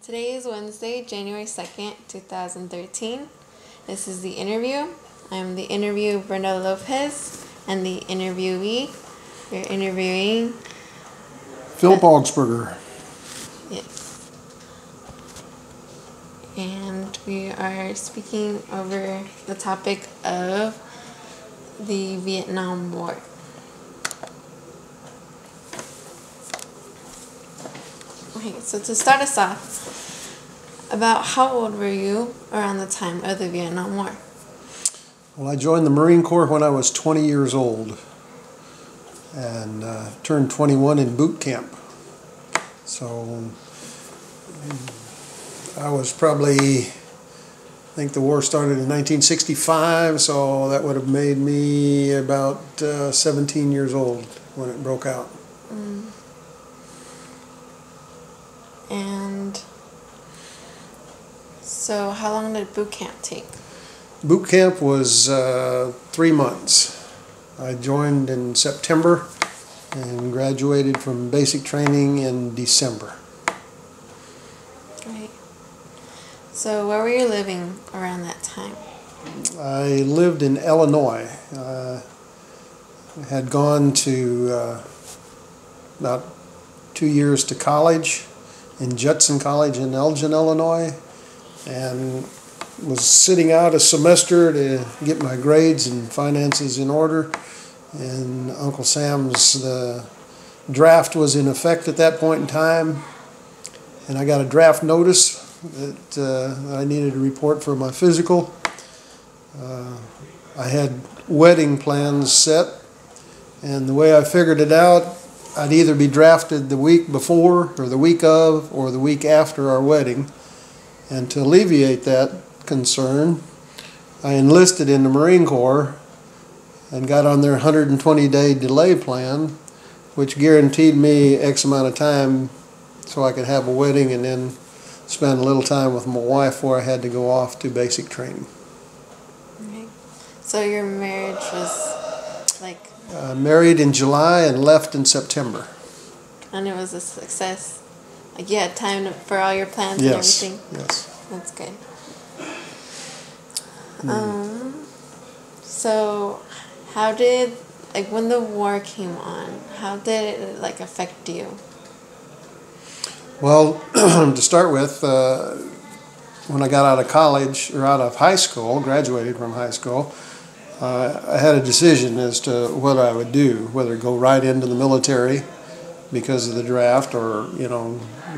Today is Wednesday, January 2nd, 2013. This is the interview. I'm the interview BrendaLopez, and the interviewee, you're interviewing PhilAugsburger. Yes. And we are speaking over the topic of the Vietnam War. Okay, so to start us off, about how old were you around the time of the Vietnam War? Well, I joined the Marine Corps when I was 20 years old and turned 21 in boot camp. So I was probably, I think the war started in 1965, so that would have made me about 17 years old when it broke out. And so how long did boot camp take? Boot camp was 3 months. I joined in September and graduated from basic training in December. Right. So where were you living around that time? I lived in Illinois. I had gone to about 2 years to college in Judson College in Elgin, Illinois, and was sitting out a semester to get my grades and finances in order. And Uncle Sam's the draft was in effect at that point in time, and I got a draft notice that I needed to report for my physical. I had wedding plans set, and the way I figured it out, I'd either be drafted the week before or the week of or the week after our wedding. And to alleviate that concern, I enlisted in the Marine Corps and got on their 120-day delay plan, which guaranteed me X amount of time so I could have a wedding and then spend a little time with my wife before I had to go off to basic training. Okay. So your marriage was like... Married in July and left in September. And it was a success? Like you had time for all your plans Yes. and everything? Yes. That's good. So how did, like when the war came on, how did it like affect you? Well, to start with, when I got out of college, or out of high school, graduated from high school, I had a decision as to what I would do, whether go right into the military because of the draft or,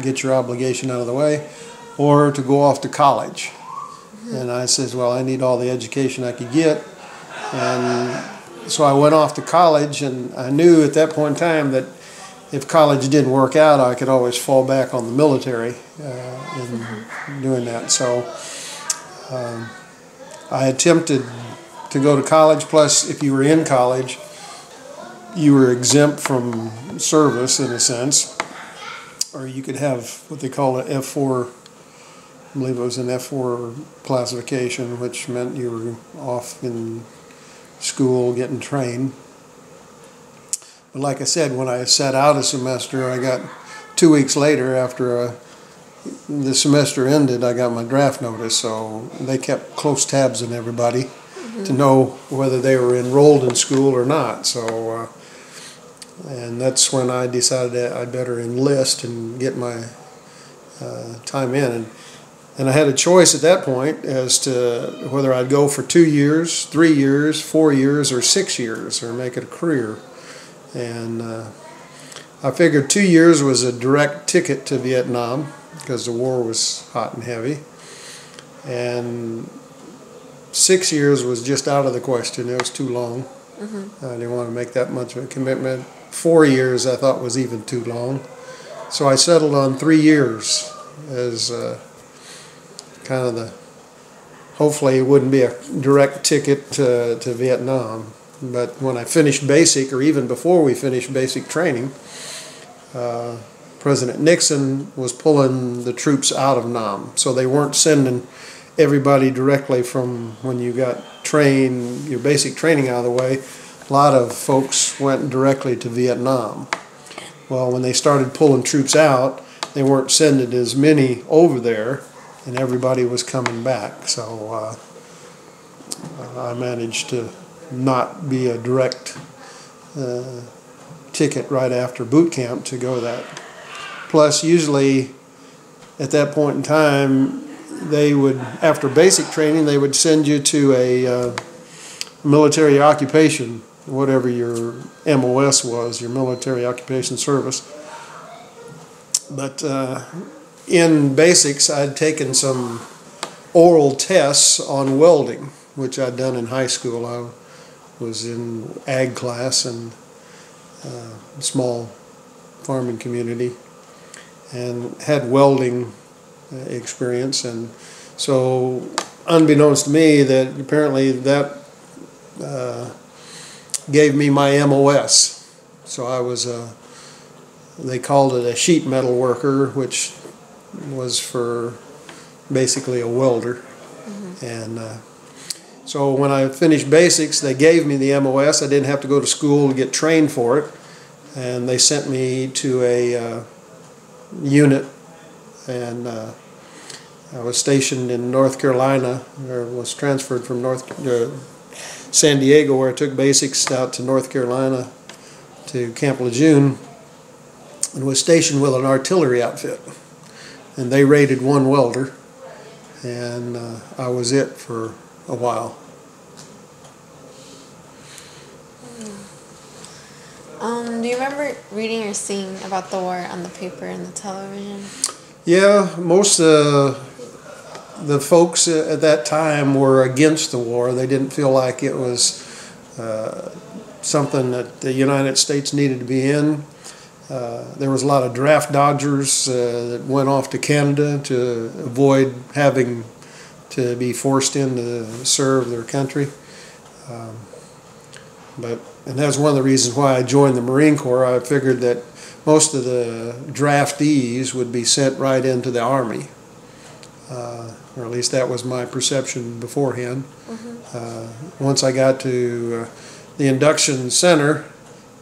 get your obligation out of the way, or to go off to college. And I said, well, I need all the education I could get. And so I went off to college, and I knew at that point in time that if college didn't work out, I could always fall back on the military in doing that. So I attempted to go to college, plus if you were in college, you were exempt from service in a sense, or you could have what they call an F4, I believe it was an F4 classification, which meant you were off in school getting trained. But like I said, when I sat out a semester, I got 2 weeks later after the semester ended, I got my draft notice, so they kept close tabs on everybody to know whether they were enrolled in school or not. So, and that's when I decided that I'd better enlist and get my time in. And I had a choice at that point as to whether I'd go for 2 years, 3 years, 4 years, or 6 years, or make it a career. And I figured 2 years was a direct ticket to Vietnam because the war was hot and heavy. And 6 years was just out of the question. It was too long. I didn't want to make that much of a commitment. 4 years I thought was even too long. So I settled on 3 years as kind of hopefully it wouldn't be a direct ticket to Vietnam. But when I finished basic, or even before we finished basic training, President Nixon was pulling the troops out of Nam. So they weren't sending everybody directly from when you got trained, your basic training out of the way. A lot of folks went directly to Vietnam. Well, when they started pulling troops out, they weren't sending as many over there, and everybody was coming back. So I managed to not be a direct ticket right after boot camp to go that. Plus, usually at that point in time, they would, after basic training, they would send you to a military occupation, whatever your MOS was, your military occupation service. But in basics, I'd taken some oral tests on welding, which I'd done in high school. I was in ag class and a small farming community, and had welding experience. And so unbeknownst to me, that apparently that gave me my MOS. So I was they called it a sheet metal worker, which was for basically a welder. And so when I finished basics, they gave me the MOS. I didn't have to go to school to get trained for it, and they sent me to a unit, and I was stationed in North Carolina, or was transferred from San Diego, where I took basics, out to North Carolina to Camp Lejeune, and was stationed with an artillery outfit. And they rated one welder, and I was it for a while. Do you remember reading or seeing about the war on the paper and the television? Yeah, most of the folks at that time were against the war. They didn't feel like it was something that the United States needed to be in. There was a lot of draft dodgers that went off to Canada to avoid having to be forced in to serve their country. And that's one of the reasons why I joined the Marine Corps. I figured that most of the draftees would be sent right into the Army. Or at least that was my perception beforehand. Once I got to the induction center,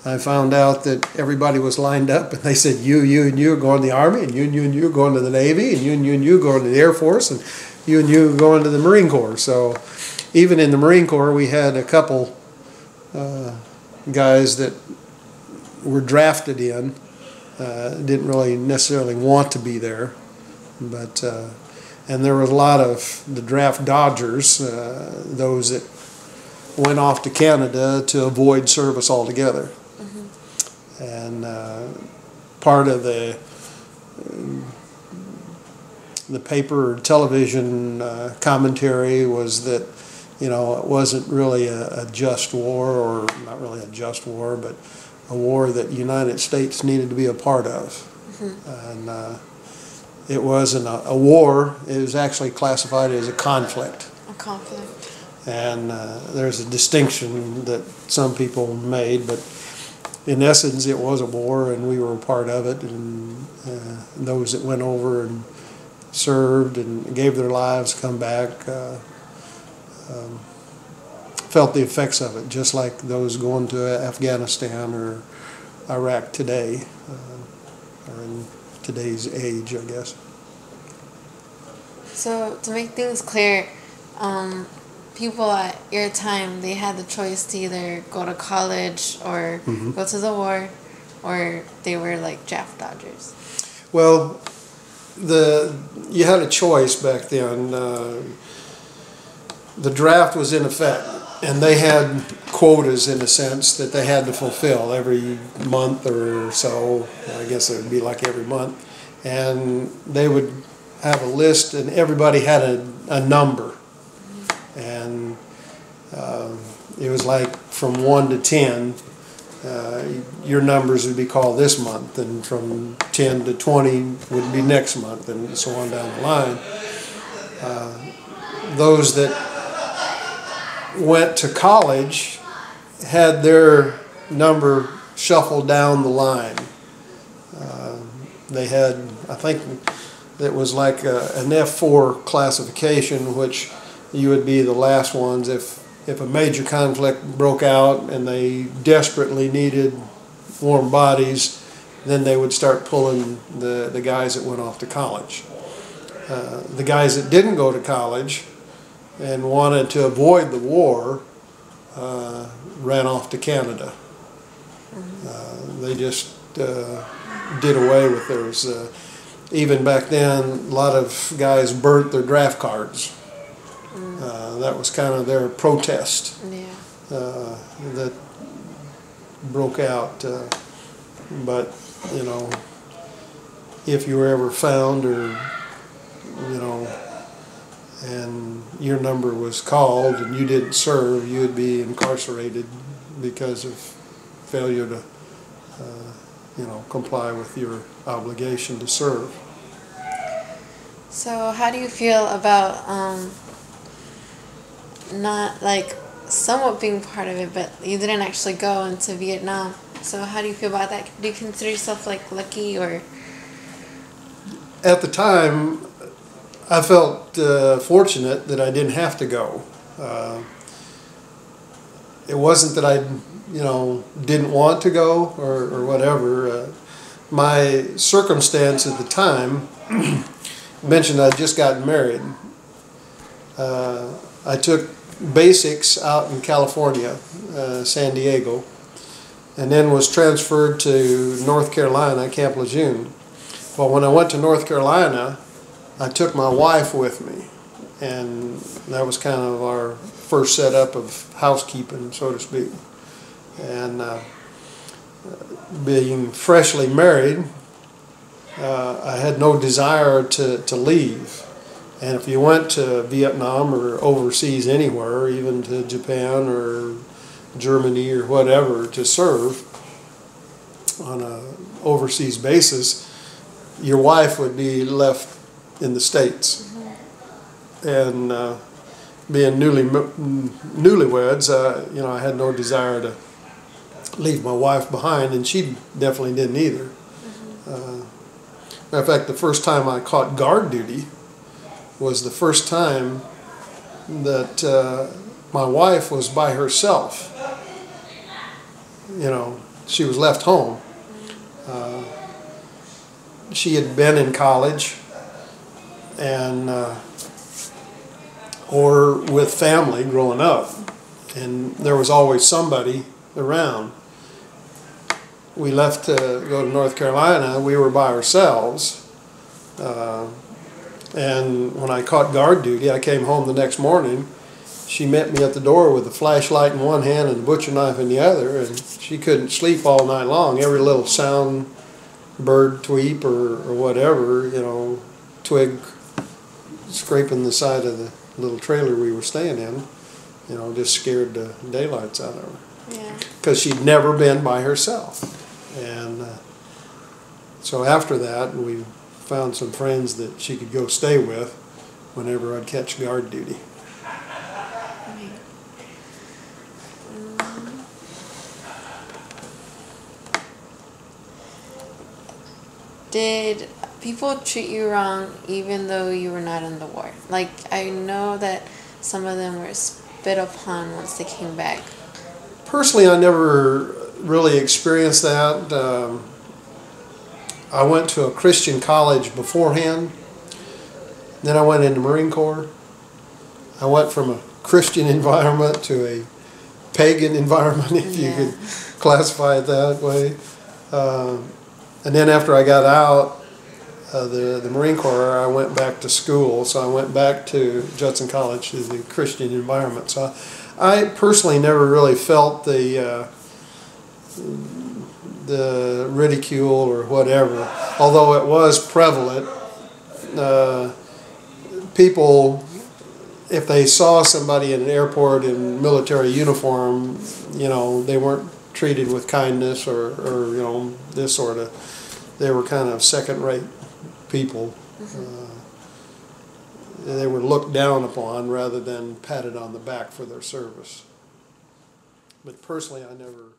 I found out that everybody was lined up, and they said, you and you are going to the Army, and you are going to the Navy, and you are going to the Air Force, and you are going to the Marine Corps. So even in the Marine Corps, we had a couple guys that were drafted in, didn't really necessarily want to be there, but and there was a lot of the draft dodgers, those that went off to Canada to avoid service altogether. And part of the paper or television commentary was that, you know, it wasn't really a just war, or not really a just war, but a war that the United States needed to be a part of. And it wasn't a war. It was actually classified as a conflict. A conflict. And there's a distinction that some people made, but in essence it was a war, and we were a part of it. And those that went over and served and gave their lives, come back, felt the effects of it, just like those going to Afghanistan or Iraq today, or in today's age, I guess. So to make things clear, people at your time, they had the choice to either go to college or go to the war, or they were like draft dodgers. Well, you had a choice back then. The draft was in effect, and they had quotas in a sense that they had to fulfill every month or so. I guess it would be like every month, and they would have a list, and everybody had a number, and it was like from 1 to 10. Your numbers would be called this month, and from 10 to 20 would be next month, and so on down the line. Those that went to college had their number shuffled down the line. They had, I think it was like an F4 classification, which you would be the last ones if a major conflict broke out and they desperately needed warm bodies. then they would start pulling the guys that went off to college. The guys that didn't go to college and wanted to avoid the war ran off to Canada. They just did away with theirs. Even back then, a lot of guys burnt their draft cards. That was kind of their protest that broke out. But, you know, if you were ever found or, you know, and your number was called and you didn't serve, you would be incarcerated because of failure to, you know, comply with your obligation to serve. So how do you feel about not, like, somewhat being part of it, but you didn't actually go into Vietnam? So how do you feel about that? Do you consider yourself, like, lucky, or? At the time, I felt fortunate that I didn't have to go. It wasn't that I, you know, didn't want to go or whatever. My circumstance at the time, mentioned I'd just gotten married. I took basics out in California, San Diego, and then was transferred to North Carolina, Camp Lejeune. Well, when I went to North Carolina, I took my wife with me, and that was kind of our first setup of housekeeping, so to speak. And being freshly married, I had no desire to leave. And if you went to Vietnam or overseas anywhere, even to Japan or Germany or whatever, to serve on an overseas basis, your wife would be left in the States. And being newlyweds, you know, I had no desire to leave my wife behind, and she definitely didn't either. Matter of fact, the first time I caught guard duty was the first time that my wife was by herself. You know, she was left home. She had been in college and or with family growing up, and there was always somebody around. We left to go to North Carolina. We were by ourselves, and when I caught guard duty, I came home the next morning. She met me at the door with a flashlight in one hand and a butcher knife in the other, and she couldn't sleep all night long. Every little sound, bird tweep or whatever, you know, twig scraping the side of the little trailer we were staying in, you know, just scared the daylights out of her. Yeah. Because she'd never been by herself. And so after that, we found some friends that she could go stay with whenever I'd catch guard duty. Did people treat you wrong even though you were not in the war? Like, I know that some of them were spit upon once they came back. Personally, I never really experienced that. I went to a Christian college beforehand. Then I went into Marine Corps. I went from a Christian environment to a pagan environment, if you could classify it that way. And then after I got out of the Marine Corps, I went back to school. So I went back to Judson College, to the Christian environment. So I personally never really felt the ridicule or whatever, although it was prevalent. People, if they saw somebody in an airport in military uniform, you know, they weren't treated with kindness or you know, this sort of, they were kind of second-rate people. They were looked down upon rather than patted on the back for their service. But personally, I never